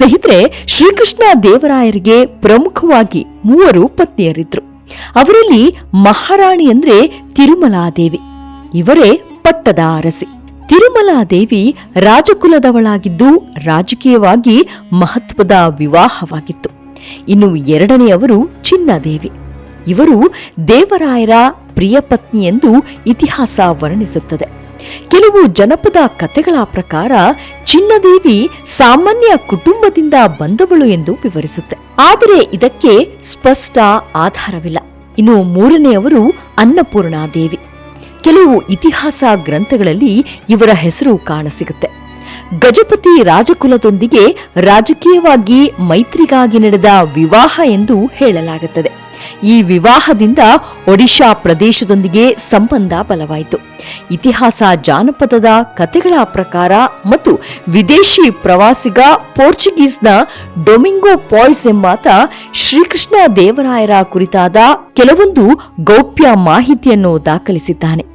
ಸ್ನೇಹಿತರೆ, ಶ್ರೀಕೃಷ್ಣ ದೇವರಾಯರಿಗೆ ಪ್ರಮುಖವಾಗಿ 3 ಪತ್ನಿಯರಿದ್ರು. ಅವರಲ್ಲಿ ಮಹಾರಾಣಿ ಅಂದ್ರೆ ತಿರುಮಲಾದೇವಿ. ಇವರೇ ಪಟ್ಟದ ಅರಸಿ. ತಿರುಮಲಾದೇವಿ ರಾಜಕುಲದವಳಾಗಿದ್ದು ರಾಜಕೀಯವಾಗಿ ಮಹತ್ವದ ವಿವಾಹವಾಗಿತ್ತು. ಇನ್ನು ಎರಡನೆಯವರು ಚಿನ್ನದೇವಿ. ಇವರು ದೇವರಾಯರ ಪ್ರಿಯ ಪತ್ನಿ ಎಂದು ಇತಿಹಾಸ ವರ್ಣಿಸುತ್ತದೆ. ಕೆಲವು ಜನಪದ ಕಥೆಗಳ ಪ್ರಕಾರ ಚಿನ್ನದೇವಿ ಸಾಮಾನ್ಯ ಕುಟುಂಬದಿಂದ ಬಂದವಳು ಎಂದು ವಿವರಿಸುತ್ತೆ. ಆದರೆ ಇದಕ್ಕೆ ಸ್ಪಷ್ಟ ಆಧಾರವಿಲ್ಲ. ಇನ್ನು ಮೂರನೆಯವರು ಅನ್ನಪೂರ್ಣಾದೇವಿ. ಕೆಲವು ಇತಿಹಾಸ ಗ್ರಂಥಗಳಲ್ಲಿ ಇವರ ಹೆಸರು ಕಾಣಸಿಗುತ್ತೆ. ಗಜಪತಿ ರಾಜಕುಲದೊಂದಿಗೆ ರಾಜಕೀಯವಾಗಿ ಮೈತ್ರಿಗಾಗಿ ನಡೆದ ವಿವಾಹ ಎಂದು ಹೇಳಲಾಗುತ್ತದೆ. ಈ ವಿವಾಹದಿಂದ ಒಡಿಶಾ ಪ್ರದೇಶದೊಂದಿಗೆ ಸಂಬಂಧ ಬಲವಾಯಿತು. ಇತಿಹಾಸ ಜಾನಪದದ ಕಥೆಗಳ ಪ್ರಕಾರ ಮತ್ತು ವಿದೇಶಿ ಪ್ರವಾಸಿಗ ಪೋರ್ಚುಗೀಸ್ನ ಡೊಮಿಂಗೋ ಪಾಯ್ಸ್ ಎಂಬಾತ ಶ್ರೀಕೃಷ್ಣ ದೇವರಾಯರ ಕುರಿತಾದ ಕೆಲವೊಂದು ಗೌಪ್ಯ ಮಾಹಿತಿಯನ್ನು ದಾಖಲಿಸಿದ್ದಾನೆ.